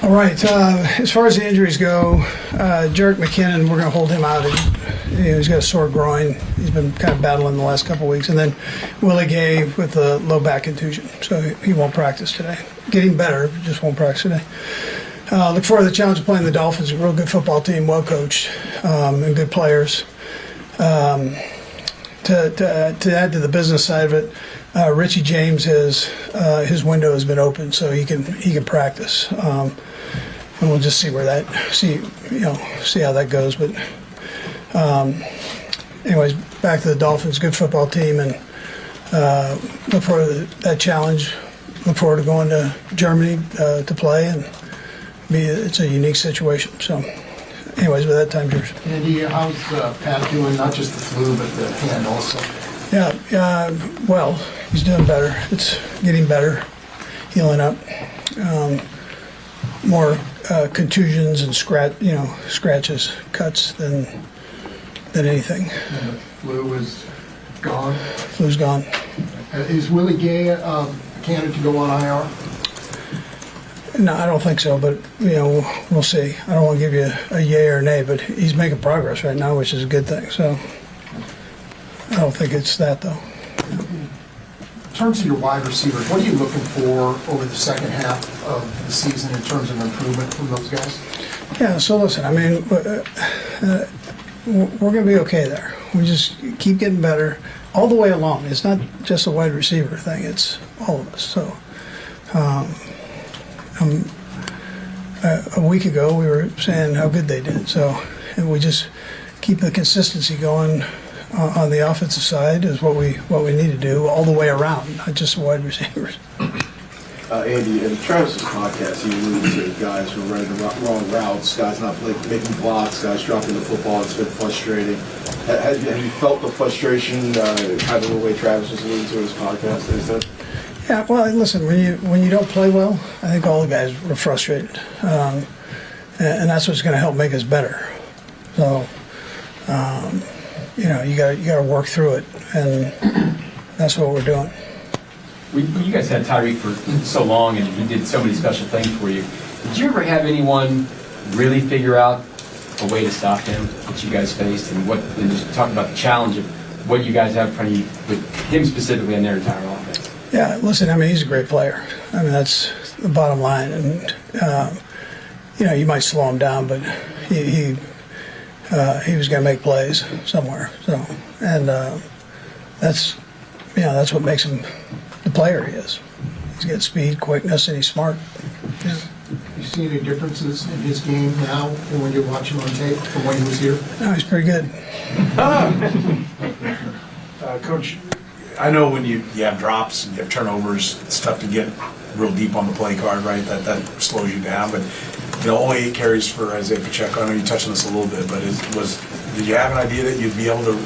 All right. As far as the injuries go, Jarek McKinnon, we're going to hold him out. He's got a sore groin. He's been kind of battling the last couple of weeks. And then Willie Gay with a low back contusion, so he won't practice today. Getting better, just won't practice today. Look forward to the challenge of playing the Dolphins. A real good football team, well coached, and good players. To add to the business side of it, Richie James his window has been open, so he can practice. And we'll just see how that goes. But anyways, back to the Dolphins. Good football team, and look forward to that challenge. Look forward to going to Germany to play, and it's a unique situation. So, anyways, with that, time's yours. Andy, how's Pat doing? Not just the flu, but the hand also. Yeah. Well, he's doing better. It's getting better, healing up. More contusions and scratches, cuts than anything. And the flu is gone? Flu's gone. Is Willie Gay a candidate to go on IR? No, I don't think so, but we'll see. I don't want to give you a yay or nay, but he's making progress right now, which is a good thing. So I don't think it's that, though. In terms of your wide receivers, what are you looking for over the second half of the season in terms of improvement from those guys? Yeah, so listen, I mean, we're going to be okay there. We just keep getting better all the way along. It's not just a wide receiver thing, it's all of us. So a week ago we were saying how good they did. So and we just keep the consistency going on the offensive side is what we need to do all the way around, not just wide receivers. Andy, in Travis's podcast, he alluded to guys who are running the wrong routes, guys not making blocks, guys dropping the football. It's been frustrating. Have you felt the frustration, kind of the way Travis was alluding to in his podcast? Is that? Yeah, well, listen, when you don't play well, I think all the guys were frustrated, and that's what's going to help make us better. So, you got to work through it, and that's what we're doing. You guys had Tyreek for so long, and he did so many special things for you. Did you ever have anyone really figure out a way to stop him that you guys faced, and just talk about the challenge of what you guys have in front of you with him specifically and their entire offense? Yeah, listen, I mean, he's a great player. I mean, that's the bottom line, and you might slow him down, but he was going to make plays somewhere. So, and that's what makes him the player he is. He's got speed, quickness, and he's smart. Yeah. You see any differences in his game now from when you watch him on tape from when he was here? No, he's pretty good. Coach, I know when you have drops and you have turnovers, it's tough to get real deep on the play card, right? That slows you down. But only 8 carries for Isaiah Pacheco. I know you touched on this a little bit, but did you have an idea that you'd be able to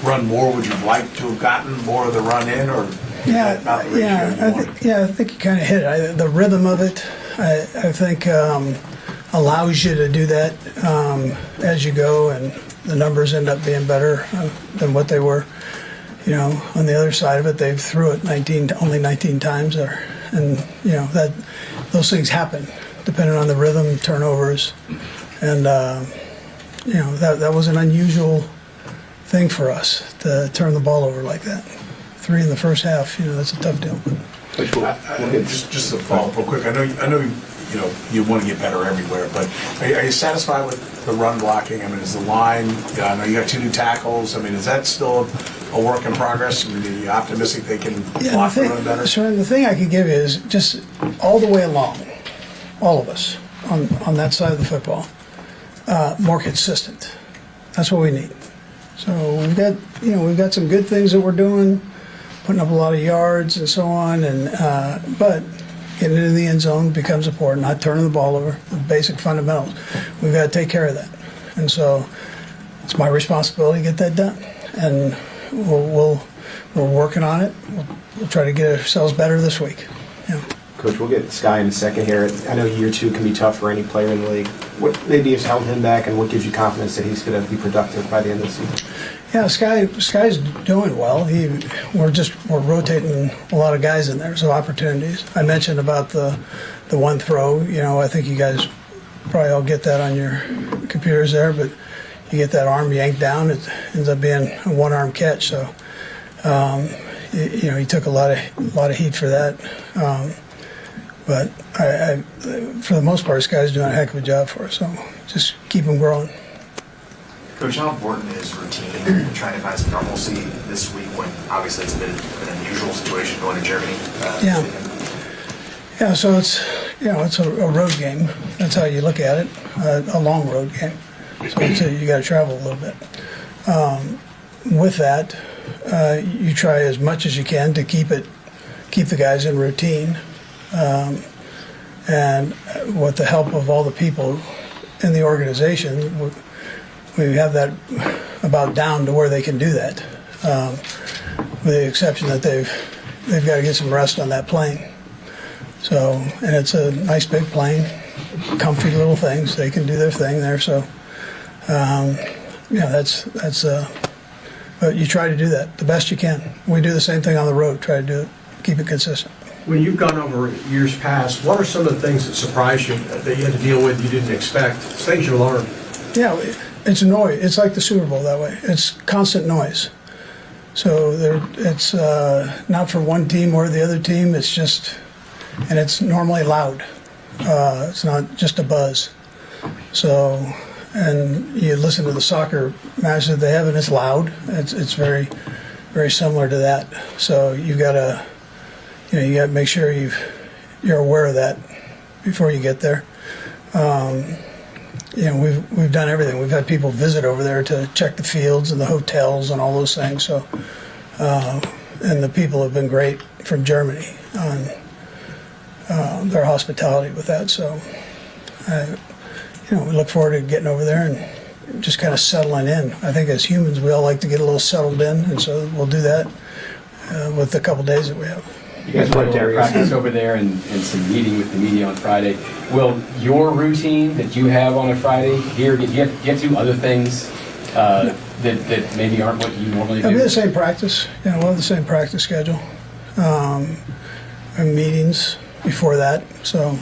run more? Would you like to have gotten more of the run in, or I think you kind of hit it. The rhythm of it, I think, allows you to do that as you go, and the numbers end up being better than what they were. On the other side of it, they threw it only 19 times there, and that those things happen depending on the rhythm, turnovers, and that was an unusual thing for us to turn the ball over like that. 3 in the first half, that's a tough deal. Just to follow up real quick, I know you want to get better everywhere, but are you satisfied with the run blocking? I mean, is the line? I know you got 2 new tackles. I mean, is that still a work in progress? I mean, are you optimistic they can block the run better? Sure. The thing I can give you is just all the way along, all of us on that side of the football, more consistent. That's what we need. So we've got some good things that we're doing, putting up a lot of yards and so on, but getting into the end zone becomes important. Not turning the ball over, the basic fundamentals. We've got to take care of that, and so it's my responsibility to get that done. And we're working on it. We'll try to get ourselves better this week. Yeah. Coach, we'll get Skyy in a second here. I know year 2 can be tough for any player in the league. What maybe has held him back, and what gives you confidence that he's going to be productive by the end of the season? Yeah, Sky's doing well. We're rotating a lot of guys in there, so opportunities. I mentioned about the the one throw, I think you guys probably all get that on your computers there, but you get that arm yanked down, it ends up being a one-arm catch. So, he took a lot of heat for that. But I, for the most part, this guy's doing a heck of a job for us. So just keep him growing. Coach, how important is routine and trying to find some normalcy this week when obviously it's been an unusual situation going to Germany? Yeah, so it's a road game. That's how you look at it, a long road game. So you got to travel a little bit. With that, you try as much as you can to keep the guys in routine, and with the help of all the people in the organization, we have that about down to where they can do that, with the exception that they've got to get some rest on that plane. So, and it's a nice big plane, comfy little things. They can do their thing there. So, but you try to do that the best you can. We do the same thing on the road. Try to do it, keep it consistent. When you've gone over years past, what are some of the things that surprised you that you had to deal with you didn't expect? Things you learned. Yeah, it's noise. It's like the Super Bowl that way. It's constant noise. So it's not for one team or the other team. It's just, and it's normally loud. It's not just a buzz. So, and you listen to the soccer match that they have, and it's loud. It's very, very similar to that. So you've got to, you got to make sure you're aware of that before you get there. We've done everything. We've had people visit over there to check the fields and the hotels and all those things. So, and the people have been great from Germany on their hospitality with that. So, we look forward to getting over there and just kind of settling in. I think as humans, we all like to get a little settled in, and so we'll do that with the couple days that we have. You guys went to practice over there and some meeting with the media on Friday. Will your routine that you have on a Friday here, do you have to do other things that maybe aren't what you normally do? It'll be the same practice. We'll have the same practice schedule. And meetings before that. So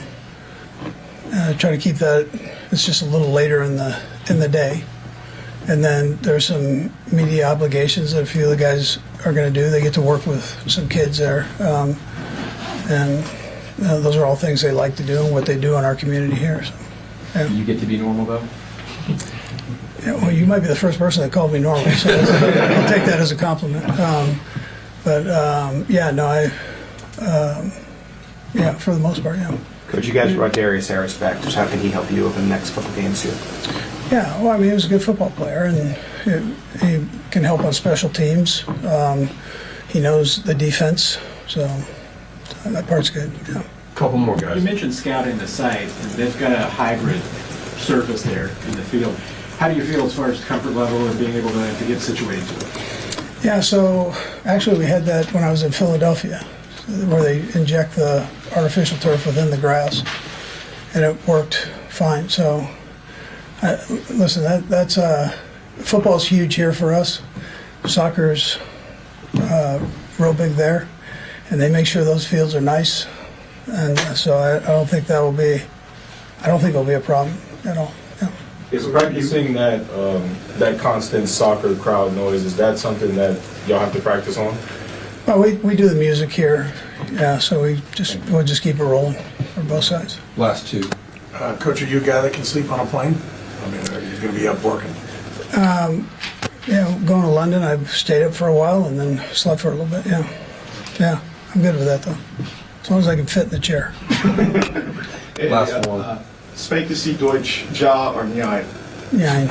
try to keep that. It's just a little later in the day. And then there's some media obligations that a few of the guys are going to do. They get to work with some kids there. And those are all things they like to do and what they do in our community here. So, yeah. Do you get to be normal, though? Yeah, well, you might be the first person that called me normal, so I'll take that as a compliment. For the most part, yeah. Coach, you guys brought Darius Harris back. Just how can he help you over the next couple games here? Yeah, well, I mean, he was a good football player, and he can help on special teams. He knows the defense, so that part's good. Yeah. Couple more guys. You mentioned scouting the site, and they've got a hybrid surface there in the field. How do you feel as far as comfort level and being able to get situated to it? Yeah, so actually we had that when I was in Philadelphia, where they inject the artificial turf within the grass, and it worked fine. So, listen, that's football's huge here for us. Soccer's real big there, and they make sure those fields are nice. And so I don't think it'll be a problem at all. Yeah. Is practicing that constant soccer crowd noise, is that something that y'all have to practice on? Well, we do the music here, yeah. So we'll just keep it rolling for both sides. Last two. Coach, are you a guy that can sleep on a plane? I mean, are you going to be up working? Going to London, I've stayed up for a while and then slept for a little bit. Yeah, I'm good with that though, as long as I can fit in the chair. Last one. Spreekt de Sie Deutsch, ja or nein? Yeah.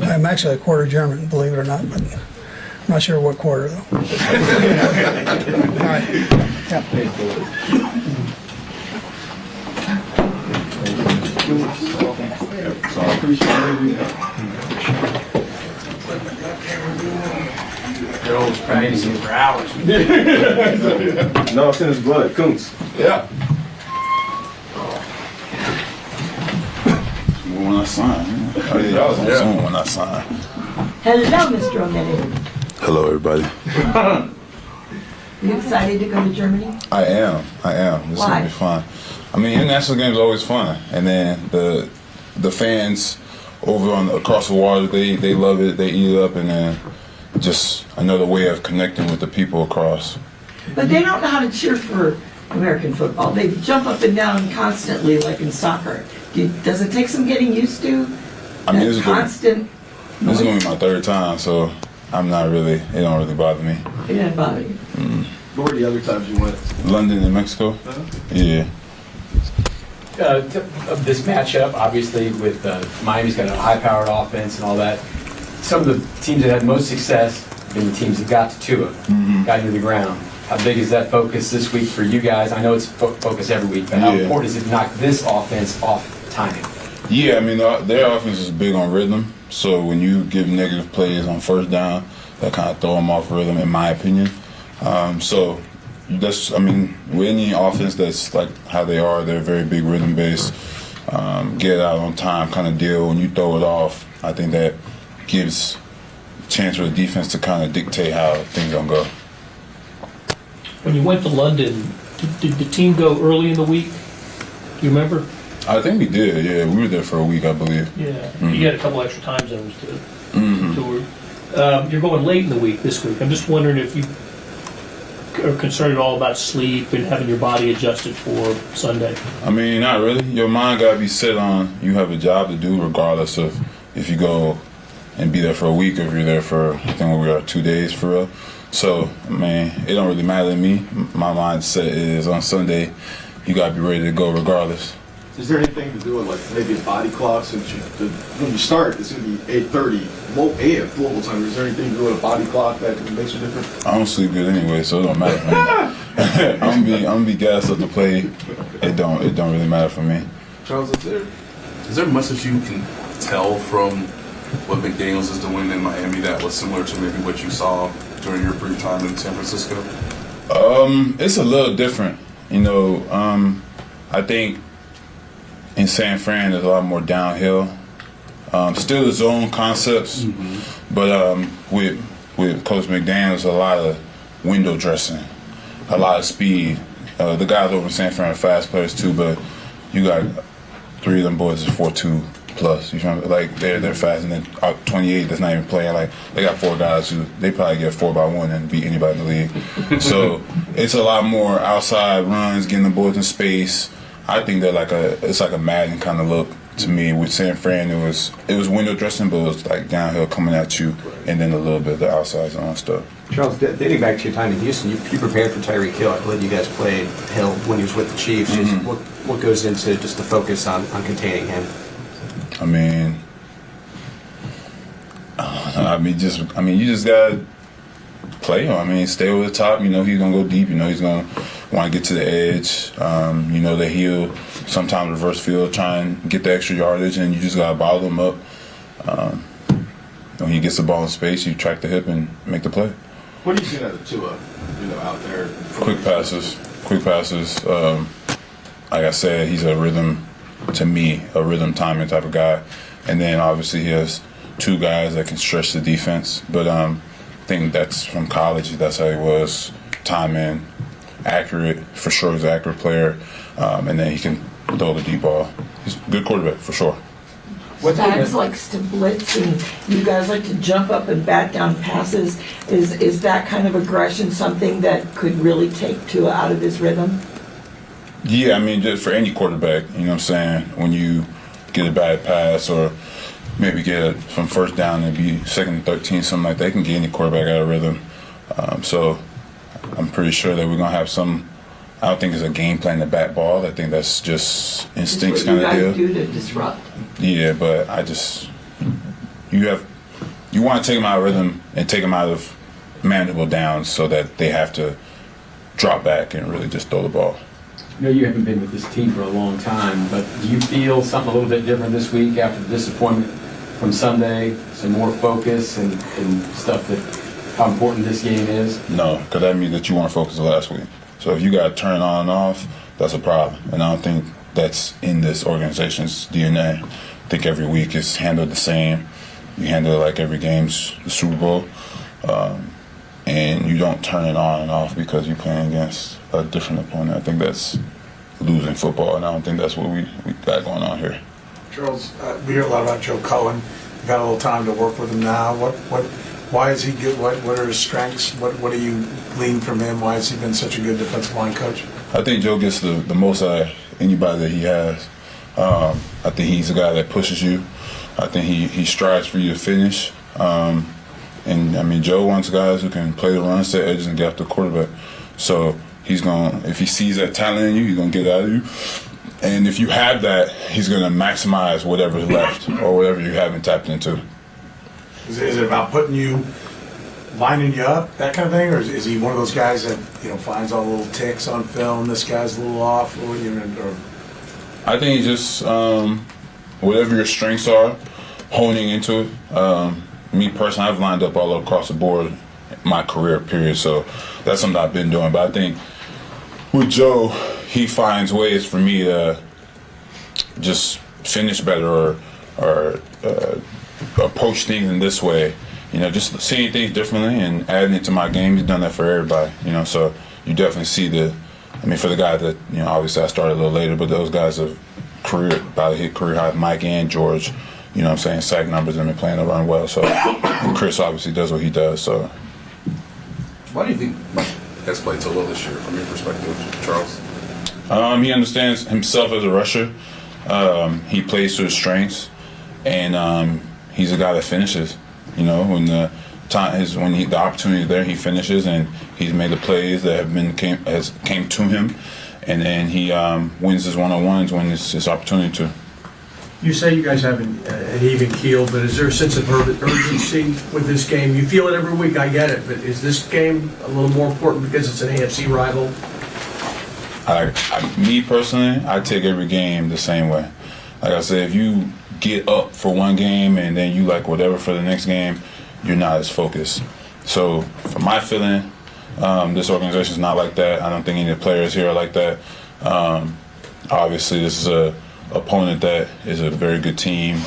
I'm actually a quarter German, believe it or not, but I'm not sure what quarter though. All right. Yeah. Joel's practicing for hours. No, it's in his blood. Kunz. Yeah. When I sign. When I sign. Hello, Mr. O'Malley. Hello, everybody. You excited to go to Germany? I am. This is Why? gonna be fun. I mean, international games are always fun, and then the fans over across the water, they love it. They eat it up, and then just another way of connecting with the people across. But they don't know how to cheer for American football. They jump up and down constantly like in soccer. Does it take some getting used to? I mean, That constant this is gonna be my third time, so I'm not really. It don't really bother me. It didn't bother you. What were the other times you went? London and Mexico. Yeah. Of this matchup, obviously, with Miami's got a high-powered offense and all that. Some of the teams that had most success have been the teams that got to Tua, got into the ground. How big is that focus this week for you guys? I know it's focus every week, but how important is it to knock this offense off timing? Yeah, I mean, their offense is big on rhythm. So when you give negative plays on first down, that kind of throw them off rhythm, in my opinion. So that's, I mean, with any offense that's like how they are, they're very big rhythm based, get it out on time kind of deal. When you throw it off, I think that gives a chance for the defense to kind of dictate how things gonna go. When you went to London, did the team go early in the week? Do you remember? I think we did, yeah. We were there for a week, I believe. Yeah. You had a couple extra time zones to tour. You're going late in the week this week. I'm just wondering if you are concerned at all about sleep and having your body adjusted for Sunday. I mean, not really. Your mind got to be set on you have a job to do regardless of if you go and be there for a week or if you're there for, I think we are 2 days for real. So, I mean, it don't really matter to me. My mindset is on Sunday, you got to be ready to go regardless. Is there anything to do with like maybe a body clock since when you start it's going to be 8:30 a.m. global time? Is there anything to do with a body clock that makes a difference? I don't sleep good anyway, so it don't matter for me. I'm gonna be gassed up to play. It don't really matter for me. Charles, is there much that you can tell from what McDaniels is doing in Miami that was similar to maybe what you saw during your brief time in San Francisco? It's a little different, you know. I think in San Fran there's a lot more downhill. Still the zone concepts, but with Coach McDaniels, a lot of window dressing, a lot of speed. The guys over in San Fran are fast players too, but you got 3 of them boys is 4.2 plus. You know, like they're fast, and then 28 that's not even playing. Like they got 4 guys who they probably get 4x1 and beat anybody in the league. So it's a lot more outside runs, getting the boys in space. I think they're it's like a Madden kind of look to me. With San Fran, it was window dressing, but it was like downhill coming at you, and then a little bit of the outside zone stuff. Charles, dating back to your time in Houston, you prepared for Tyreek Hill. I believe you guys played Hill when he was with the Chiefs. Just what goes into just the focus on containing him? I mean, you just gotta play him. I mean, stay over the top. You know he's gonna go deep. You know he's gonna want to get to the edge. You know that he'll sometimes reverse field, try and get the extra yardage, and you just gotta bottle him up. When he gets the ball in space, you track the hip and make the play. What are you seeing out of Tua, out there? Quick passes. Like I said, he's a rhythm timing type of guy. And then obviously he has 2 guys that can stretch the defense. But I think that's from college. That's how he was. Timing, accurate. For sure he's an accurate player. And then he can throw the deep ball. He's a good quarterback, for sure. Spags likes to blitz, and you guys like to jump up and bat down passes. Is that kind of aggression something that could really take Tua out of his rhythm? Yeah, I mean, just for any quarterback, you know what I'm saying? When you get a bad pass or maybe get it from first down and be 2nd and 13, something like that, they can get any quarterback out of rhythm. So I'm pretty sure that we're going to have some. I don't think it's a game plan to bat ball. I think that's just instincts kind of deal. What you guys do to disrupt. Yeah, but you want to take them out of rhythm and take them out of manageable downs so that they have to drop back and really just throw the ball. I know you haven't been with this team for a long time, but do you feel something a little bit different this week after the disappointment from Sunday? Some more focus and stuff that how important this game is? No, because that means that you weren't focused last week. So if you got to turn on and off, that's a problem. And I don't think that's in this organization's DNA. I think every week is handled the same. You handle it like every game's the Super Bowl. and you don't turn it on and off because you're playing against a different opponent. I think that's losing football, and I don't think that's what we got going on here. Charles, we hear a lot about Joe Cohen. You've got a little time to work with him now. Why is he good? What are his strengths? What do you glean from him? Why has he been such a good defensive line coach? I think Joe gets the most out of anybody that he has. I think he's a guy that pushes you. I think he strives for you to finish. And I mean, Joe wants guys who can play the run, set edges, and get after the quarterback. So he's going, if he sees that talent in you, he's going to get it out of you. And if you have that, he's going to maximize whatever's left or whatever you haven't tapped into. Is it about lining you up, that kind of thing, or is he one of those guys that finds all the little ticks on film? This guy's a little off, or I think he just whatever your strengths are, honing into it. Me personally, I've lined up all across the board my career, period. So that's something I've been doing. But I think with Joe, he finds ways for me to just finish better or approach things in this way. Just seeing things differently and adding it to my game. He's done that for everybody. So you definitely see for the guy that obviously I started a little later, but those guys have hit career high. Mike and George. Sack numbers and been playing the run well. So, and Chris obviously does what he does. So, Why do you think Mike has played so well this year, from your perspective, Charles? he understands himself as a rusher. He plays to his strengths, and he's a guy that finishes. When the opportunity is there, he finishes, and he's made the plays that came to him, and then he wins his one-on-ones when it's his opportunity to. You say you guys have an even keel, but is there a sense of urgency with this game? You feel it every week, I get it, but is this game a little more important because it's an AFC rival? Me personally, I take every game the same way. Like I said, if you get up for one game and then you like whatever for the next game, you're not as focused. So, for my feeling, this organization is not like that. I don't think any of the players here are like that. Obviously, this is a opponent that is a very good team,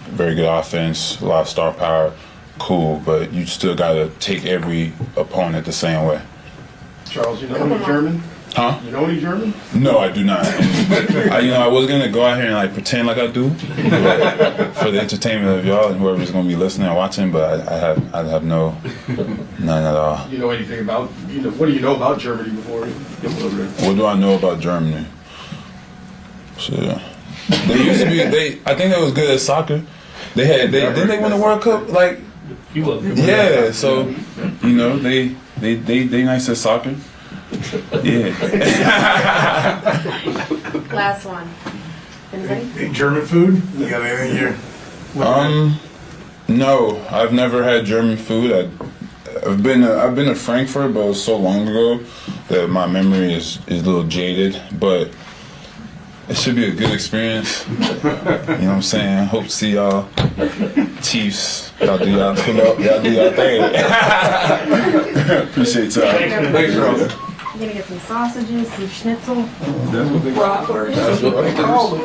very good offense, a lot of star power, cool, but you still got to take every opponent the same way. Charles, you know any German? Huh? You know any German? No, I do not. I was gonna go out here and pretend like I do for the entertainment of y'all and whoever's gonna be listening and watching, but I have none at all. You know anything about? What do you know about Germany before you get over there? What do I know about Germany? Shit. They used to be. I think they was good at soccer. Didn't they win the World Cup? Yeah. So they nice at soccer. Yeah. Last one. Anybody? Any German food? You got anything here? No, I've never had German food. I've been to Frankfurt, but it was so long ago that my memory is a little jaded. But it should be a good experience. You know what I'm saying? Hope to see y'all Chiefs. Y'all do y'all pull up. Y'all do y'all thing. Appreciate y'all. Thanks, Charles. I'm gonna get some sausages, some schnitzel. That's what they Bratwurst. That's what they call it.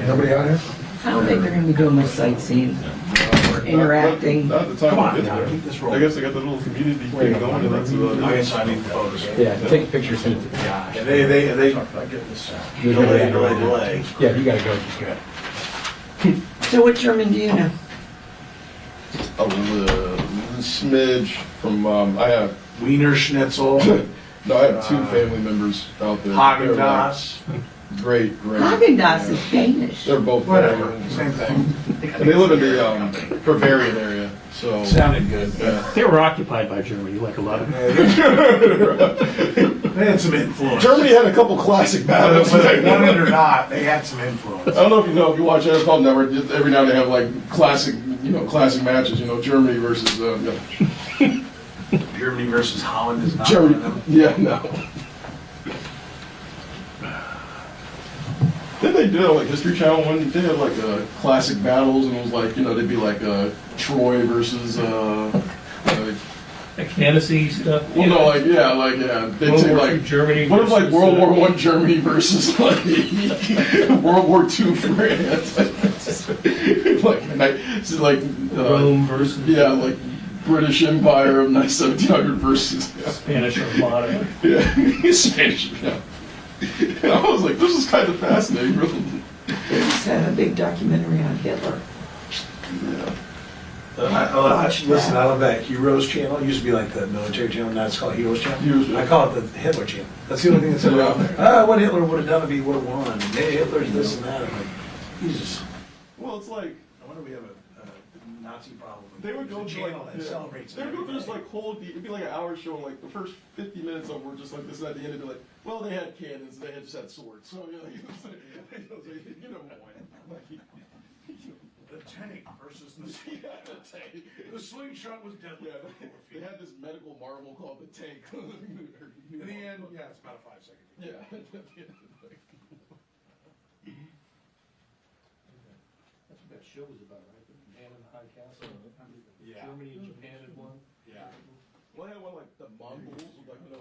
Nobody out here? I don't think they're gonna be doing much sightseeing or interacting. Not the time. Come on, to get now, there. keep this rolling. I guess they got the little community thing going. And that's I guess I need the photos. Yeah, take pictures, send it to the guy. Yeah, they delay. Yeah, you gotta go. Good. So what German do you know? A little smidge from I have Wiener Schnitzel, no, I have two family members out there. They're Haagen-Dazs. Great. Haagen-Dazs is Danish. They're both Whatever, very- same thing. And they live in the Bavarian area, so Sounded good. yeah. They were occupied by Germany, like a lot of them. They had some influence. Germany had a couple classic battles. Whether they won it or not, they had some influence. I don't know if you watch NFL Network. Every now and then they have like classic matches. Germany versus Germany versus Holland is not Germany. one of them. Yeah, no. Didn't they do like History Channel one? They had like classic battles, and it was like they'd be like Troy versus Like fantasy stuff. well, no, like yeah. They'd World say War like II Germany. what if like versus, World War I Germany versus like World War II France? Like It's like Rome versus like British Empire of 1700 versus Spanish Armada. Yeah, Spanish. Yeah. And I was like, this is kind of fascinating, really. They just had a big documentary on Hitler. Yeah. Listen, I love that Heroes channel. It used to be like the military channel. Now it's called Heroes channel. I call it the Hitler channel. That's the only thing that's ever out there. What Hitler would have done if he would have won. And hey, Hitler's this and that. I'm like, Jesus. Well, it's like, I wonder if we have a Nazi problem. they would go There's a to channel that celebrates. They would go through this like whole, it'd be like an hour show, like the first 50 minutes of them were just like this, and at the end it'd be like, well, they had cannons, they had just had swords. So, you know, you know, The tank versus the tank. The slingshot was deadly. Yeah, they had this medical marvel called the tank. In the end, yeah, it's about a 5-second. Yeah. That's what that show was about, right? Man in the High Castle. Yeah. Germany and Japan had one. Yeah. Well, I had one like the Mongols, like, you know,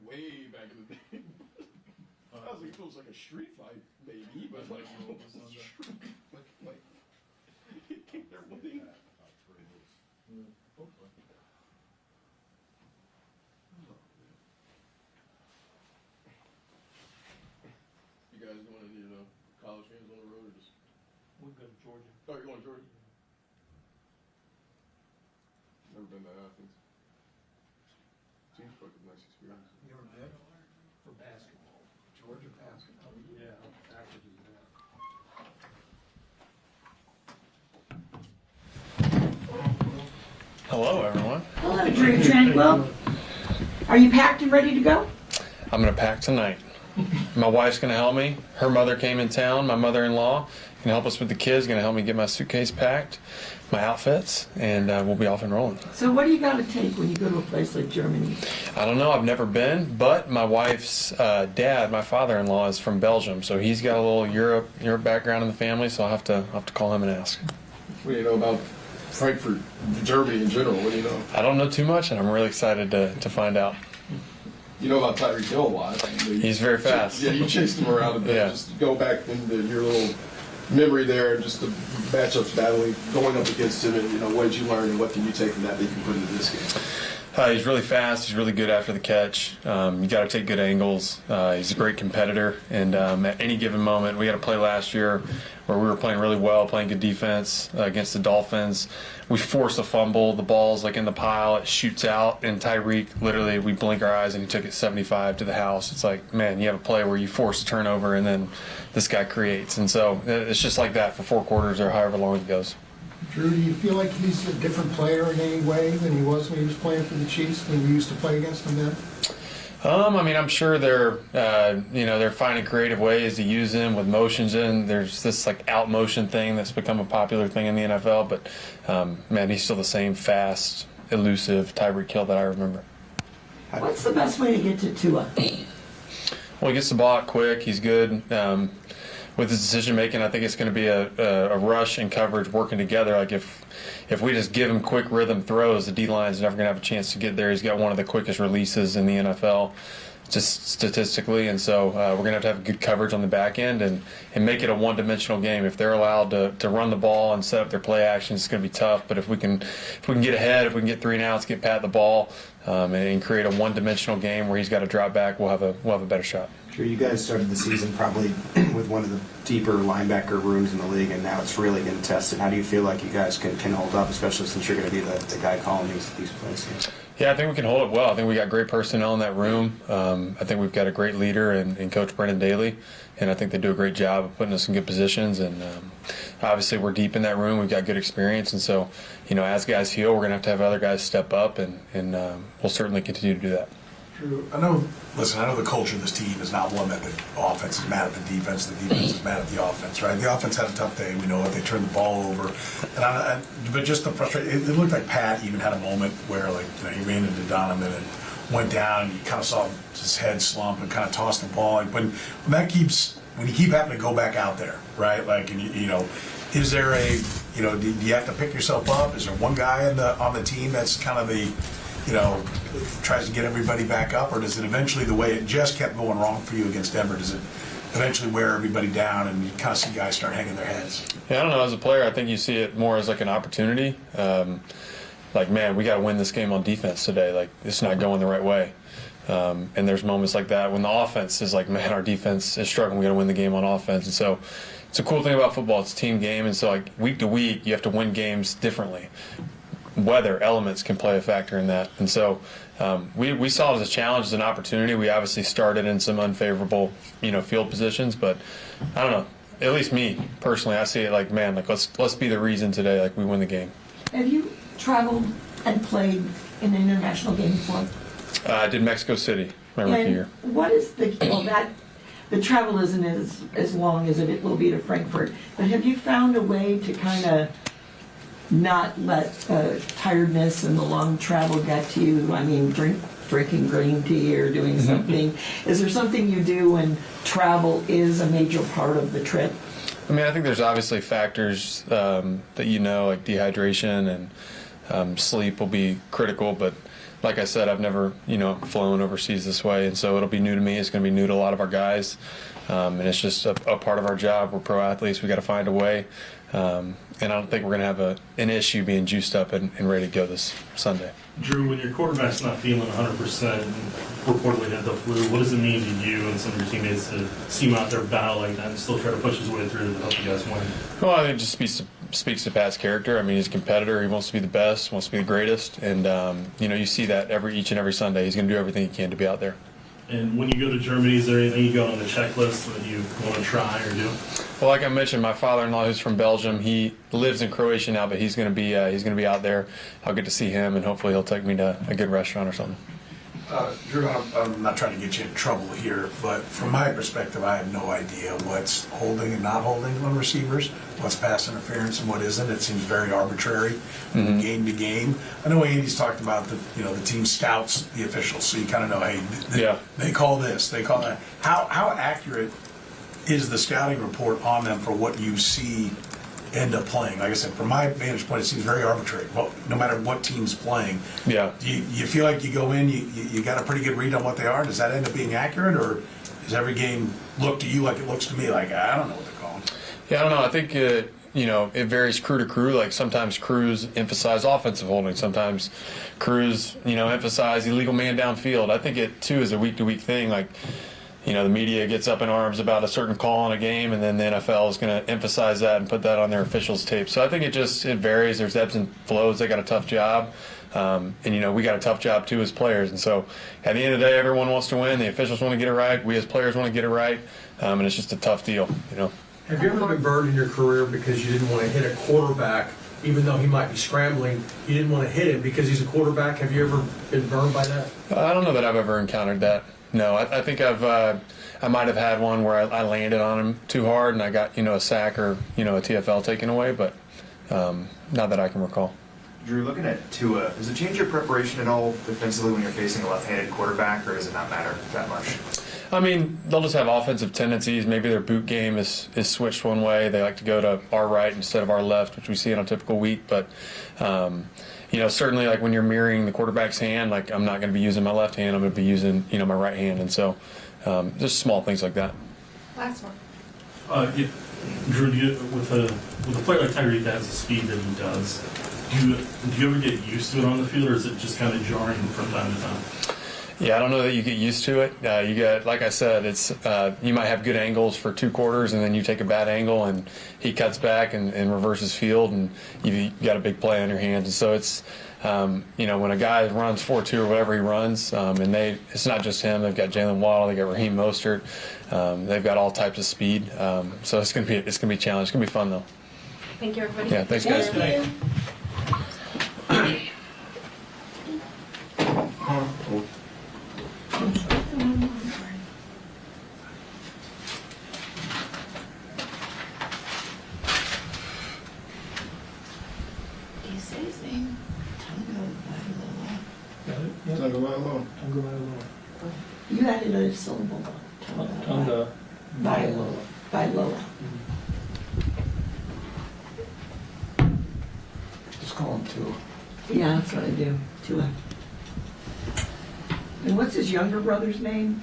way back in the day. I was like, it was like a street fight, maybe, but like, like they're winning. You guys going to any college games on the road or just? We'll go to Georgia. Oh, you're going to Georgia? Never been to Athens. Seems like a nice experience. You ever been? For basketball. Georgia basketball. Yeah, active as that. Hello, everyone. Hello, Drew Tranquil. Are you packed and ready to go? I'm going to pack tonight. My wife's going to help me. Her mother came in town, my mother-in-law, going to help us with the kids, going to help me get my suitcase packed, my outfits, and we'll be off and rolling. So what do you got to take when you go to a place like Germany? I don't know. I've never been, but my wife's dad, my father-in-law, is from Belgium, so he's got a little Europe background in the family, so I'll have to call him and ask. What do you know about Frankfurt, Germany in general? What do you know? I don't know too much, and I'm really excited to find out. You know about Tyreek Hill a lot. He's very fast. Yeah, you chased him around a bit. Yeah. Just go back into your little memory there and just the matchups battling, going up against him, and what did you learn and what can you take from that you can put into this game? He's really fast. He's really good after the catch. You got to take good angles. He's a great competitor, and at any given moment, we had a play last year where we were playing really well, playing good defense against the Dolphins. We forced a fumble. The ball's like in the pile. It shoots out, and Tyreek, literally, we blink our eyes, and he took it 75 to the house. It's like, man, you have a play where you force a turnover, and then this guy creates. And so it's just like that for 4 quarters or however long it goes. Drew, do you feel like he's a different player in any way than he was when he was playing for the Chiefs, when we used to play against him then? I mean, I'm sure they're finding creative ways to use him with motions in. There's this like out motion thing that's become a popular thing in the NFL, but man, he's still the same fast, elusive Tyreek Hill that I remember. What's the best way to get to Tua? Well, he gets the ball out quick. He's good. With his decision making, I think it's going to be a rush and coverage working together. Like if we just give him quick rhythm throws, the D line's never going to have a chance to get there. He's got one of the quickest releases in the NFL, just statistically, and so we're going to have good coverage on the back end and make it a one-dimensional game. If they're allowed to run the ball and set up their play actions, it's going to be tough. But if we can get ahead, if we can get 3 and outs, get Pat the ball, and create a one-dimensional game where he's got to drop back, we'll have a better shot. Sure, you guys started the season probably with one of the deeper linebacker rooms in the league, and now it's really getting tested. How do you feel like you guys can hold up, especially since you're going to be the guy calling these plays? Yeah, I think we can hold it well. I think we got great personnel in that room. I think we've got a great leader in Coach Brendan Daly, and I think they do a great job of putting us in good positions. And obviously, we're deep in that room. We've got good experience, and so as guys heal, we're going to have other guys step up, and we'll certainly continue to do that. Drew, I know the culture of this team is not one that the offense is mad at the defense is mad at the offense, right? The offense had a tough day. We know it. They turned the ball over. But just the frustration, it looked like Pat even had a moment where, he ran into Donovan and went down, and you kind of saw his head slump and kind of tossed the ball. Like when you keep having to go back out there, right? Is there do you have to pick yourself up? Is there one guy on the team that's kind of the tries to get everybody back up, or does it eventually, the way it just kept going wrong for you against Denver, does eventually wear everybody down and you kind of see guys start hanging their heads? Yeah, I don't know. As a player, I think you see it more as like an opportunity. Like, man, we got to win this game on defense today. Like, it's not going the right way. And there's moments like that when the offense is like, man, our defense is struggling. We got to win the game on offense. And so it's a cool thing about football. It's a team game. And so, like, week to week, you have to win games differently. Weather elements can play a factor in that. And so we saw it as a challenge, as an opportunity. We obviously started in some unfavorable, field positions. But I don't know. At least me, personally, I see it like, man, like, let's be the reason today, like, we win the game. Have you traveled and played in an international game before? I did Mexico City my rookie year. What is the travel isn't as long as it will be to Frankfurt, but have you found a way to kind of not let tiredness and the long travel get to you? I mean, drinking green tea or doing something. Is there something you do when travel is a major part of the trip? I mean, I think there's obviously factors that like dehydration and sleep will be critical, but like I said, I've never, flown overseas this way, and so it'll be new to me. It's going to be new to a lot of our guys, and it's just a part of our job. We're pro athletes. We got to find a way, and I don't think we're going to have an issue being juiced up and ready to go this Sunday. Drew, when your quarterback's not feeling 100% and reportedly had the flu, what does it mean to you and some of your teammates to see him out there battle like that and still try to push his way through to help you guys win? Well, I think it just speaks to Pat's character. I mean, he's a competitor. He wants to be the best, wants to be the greatest, and you see that each and every Sunday. He's going to do everything he can to be out there. And when you go to Germany, is there anything you got on the checklist that you want to try or do? Well, like I mentioned, my father-in-law, who's from Belgium, he lives in Croatia now, but he's going to be out there. I'll get to see him, and hopefully he'll take me to a good restaurant or something. Drew, I'm not trying to get you in trouble here, but from my perspective, I have no idea what's holding and not holding on receivers, what's pass interference and what isn't. It seems very arbitrary, game to game. I know Andy's talked about the team scouts the officials, so you kind of know, hey, they call this, they call that. How accurate is the scouting report on them for what you see end up playing? Like I said, from my vantage point, it seems very arbitrary. Well, no matter what team's playing, do you feel like you go in, you got a pretty good read on what they are? Does that end up being accurate, or does every game look to you like it looks to me? Like, I don't know what they're calling. Yeah, I don't know. I think it varies crew to crew. Like sometimes crews emphasize offensive holding, sometimes crews emphasize illegal man downfield. I think it too is a week to week thing. Like, the media gets up in arms about a certain call in a game, and then the NFL is going to emphasize that and put that on their officials' tape. So I think it varies. There's ebbs and flows. They got a tough job, and we got a tough job too as players. And so at the end of the day, everyone wants to win. The officials want to get it right. We as players want to get it right, and it's just a tough deal. Have you ever been burned in your career because you didn't want to hit a quarterback, even though he might be scrambling? You didn't want to hit him because he's a quarterback. Have you ever been burned by that? I don't know that I've ever encountered that. No, I think I might have had one where I landed on him too hard and I got a sack or a TFL taken away, but not that I can recall. Drew, looking at Tua, does it change your preparation at all defensively when you're facing a left-handed quarterback, or does it not matter that much? I mean, they'll just have offensive tendencies. Maybe their boot game is switched one way. They like to go to our right instead of our left, which we see on a typical week. But, certainly like when you're mirroring the quarterback's hand, like I'm not going to be using my left hand. I'm going to be using, my right hand. And so just small things like that. Last one. Drew, with a player like Tyreek that has the speed that he does, do you ever get used to it on the field, or is it just kind of jarring from time to time? Yeah, I don't know that you get used to it. You get, like I said, it's you might have good angles for 2 quarters, and then you take a bad angle, and he cuts back and reverses field, and you got a big play on your hands. And so it's, when a guy runs 4.2 or whatever he runs, and it's not just him. They've got Jalen Waddle, they got Raheem Mostert, they've got all types of speed. So it's gonna be a challenge. It's gonna be fun though. Thank you, everybody. Yeah, thanks guys. Thank you. Do you say his name? Tagovailoa. You added a syllable. Tonga. Vailoa. Just call him Tua. Yeah, that's what I do. Tua. And what's his younger brother's name?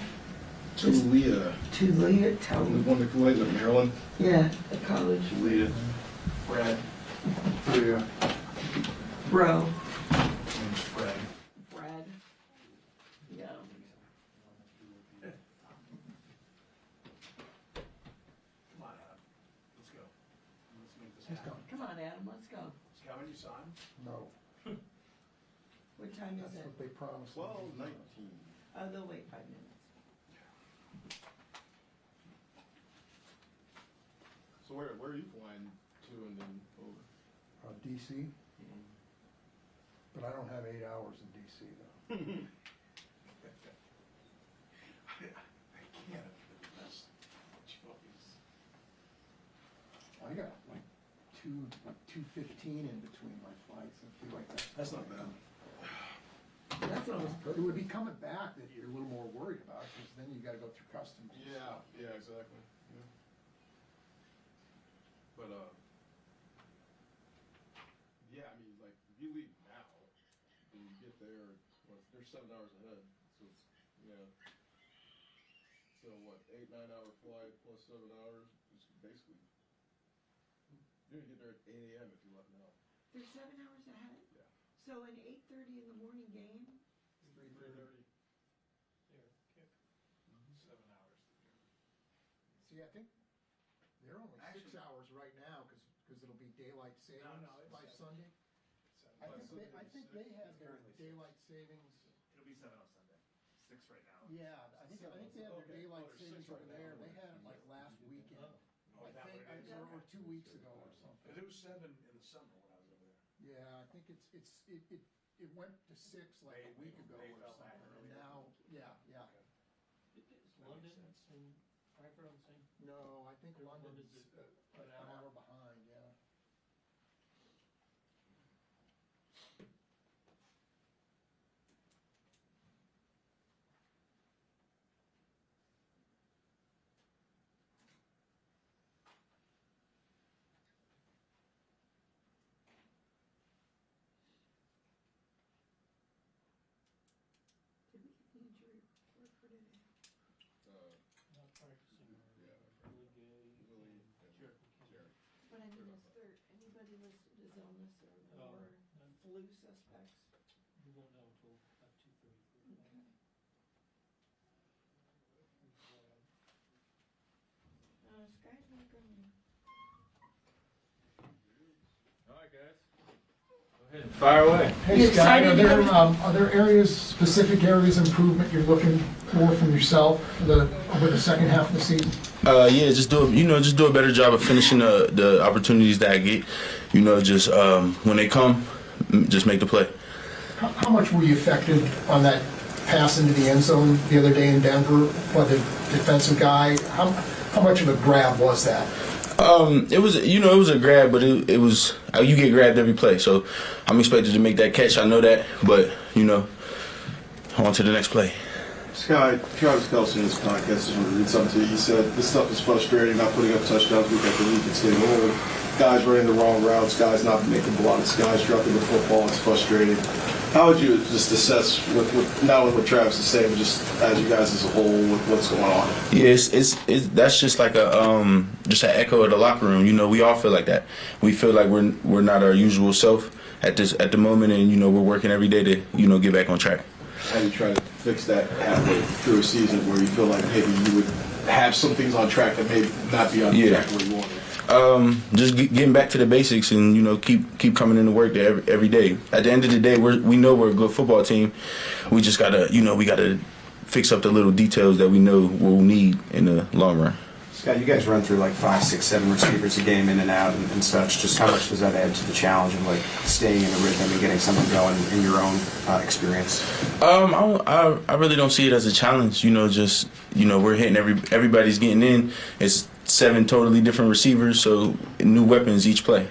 Leah. To Leah, tell The me. one that played in Maryland. Yeah, at college. Leah. Fred. Leah. Bro. Name's Fred. Fred. Yeah. Come on, Adam. Let's go. Let's make this He's happen. coming. Come on, Adam, let's go. Is Kevin your son? No, What time is that's it? what they promised. 12:19. Oh, they'll wait 5 minutes. So where are you flying to and then over? DC, but I don't have 8 hours in DC though. I can't do this. Jeez. I got like 2:15 in between my flights. I feel like That's not bad. That's almost It would be coming back that you're a little more worried about, because then you gotta go through customs. and stuff. Yeah, exactly. Yeah. But yeah, I mean, like if you leave now and you get there, they're 7 hours ahead, so it's so what, 8-9 hour flight plus 7 hours, it's basically you're gonna get there at 8 a.m. if you left now. They're 7 hours ahead? Yeah. So an 8:30 in the morning game? 3:30. 7 hours. See, I think they're only 6 hours right now, because it'll be daylight savings no, it's by 7. Sunday. I think they have their daylight savings. It'll be 7 on Sunday. 6 right now. Yeah, I think they have their daylight they're savings 6 over right there. now. They had it like last weekend. Oh, I that think, way it is? or 2 weeks ago or something. Because it was 7 in the summer when I was over there. Yeah, I think it went to 6 like a week ago they or fell back something. And earlier. now, yeah. Is London and Frankfurt on the same? No, I think London's London's an hour behind, yeah. Did we get the injury report for today? Not practicing. Really gay. Jared McKinnon. But I mean, is there anybody listed as illness or more flu suspects? We won't know until about 2:30. Okay. Sky's not going. All right, guys. Go ahead and fire away. Hey, You Sky, excited to go are there areas, specific areas of improvement you're looking for from yourself over the second half of the season? Yeah, just do a better job of finishing the opportunities that I get. Just when they come, just make the play. How much were you affected on that pass into the end zone the other day in Denver by the defensive guy? How much of a grab was that? It was a grab, but it was you get grabbed every play, so I'm expected to make that catch. I know that, but on to the next play. Skyy, Travis Kelce in his podcast, just want to read something to you. He said, this stuff is frustrating, not putting up touchdowns week after week. It's getting old. Guys running the wrong routes, guys not making blocks, guys dropping the football. It's frustrating. How would you just assess, with not only what Travis is saying, but just as you guys as a whole, with what's going on? Yeah, that's just like just an echo of the locker room. We all feel like that. We feel like we're not our usual self at the moment, and we're working every day to get back on track. How do you try to fix that halfway through a season where you feel like maybe you would have some things on track that may not be on track where you want it? Just getting back to the basics and keep coming into work there every day. At the end of the day, we know we're a good football team. We just gotta we gotta fix up the little details that we know we'll need in the long run. Scott, you guys run through like 5, 6, 7 receivers a game in and out and such. Just how much does that add to the challenge of like staying in the rhythm and getting something going in your own experience? I really don't see it as a challenge. We're hitting everybody's getting in. It's 7 totally different receivers, so new weapons each play.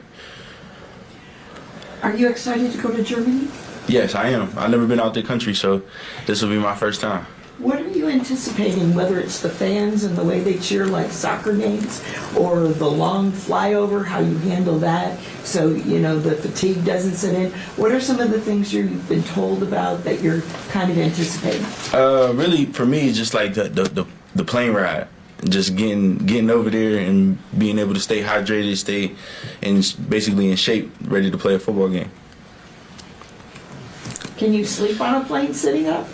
Are you excited to go to Germany? Yes, I am. I've never been out the country, so this will be my first time. What are you anticipating, whether it's the fans and the way they cheer like soccer games, or the long flyover, how you handle that, so, you know, the fatigue doesn't set in? What are some of the things you've been told about that you're kind of anticipating? Really, for me, it's just like the plane ride. Just getting over there and being able to stay hydrated, stay basically in shape, ready to play a football game. Can you sleep on a plane sitting up?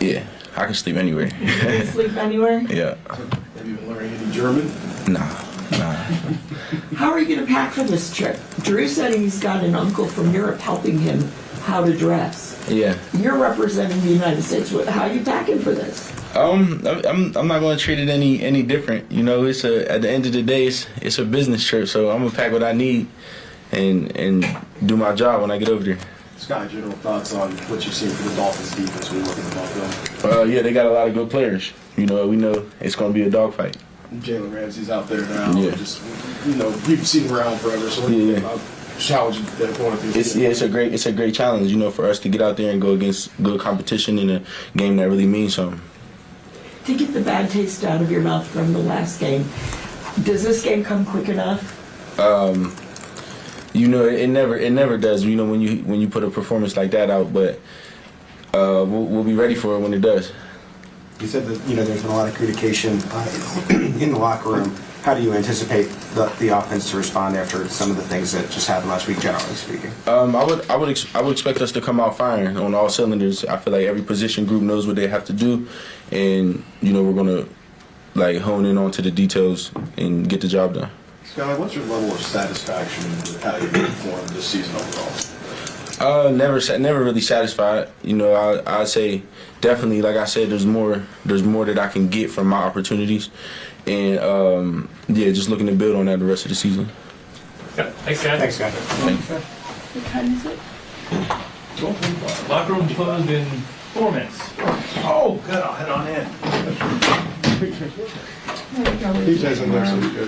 Yeah, I can sleep anywhere. You can sleep anywhere? Yeah. Have you been learning any German? Nah. How are you going to pack for this trip? Drew said he's got an uncle from Europe helping him how to dress. Yeah. You're representing the United States. How are you packing for this? I'm not going to treat it any different. You know, at the end of the day, it's a business trip, so I'm gonna pack what I need and do my job when I get over there. Skyy, general thoughts on what you've seen for the Dolphins defense when you're looking at them? Yeah, they got a lot of good players. You know, we know it's going to be a dogfight. Jalen Ramsey's out there now. Yeah. Just, you know, you've seen him around forever, so what do you think about challenge that going through? It's a great challenge, you know, for us to get out there and go against good competition in a game that really means something. To get the bad taste out of your mouth from the last game, does this game come quick enough? You know, it never does. You know, when you put a performance like that out, but we'll be ready for it when it does. You said that, you know, there's been a lot of communication in the locker room. How do you anticipate the offense to respond after some of the things that just happened last week, generally speaking? I would expect us to come out firing on all cylinders. I feel like every position group knows what they have to do, and you know, we're gonna like hone in onto the details and get the job done. Skyy, what's your level of satisfaction with how you've performed this season overall? Never really satisfied. You know, I'd say definitely, like I said, there's more that I can get from my opportunities, and yeah, just looking to build on that the rest of the season. Yeah, thanks, guys. Thanks, guys. What time is it? Locker room closed in 4 minutes. Oh, good. I'll head on in. There you go. He says I'm there, so we're good.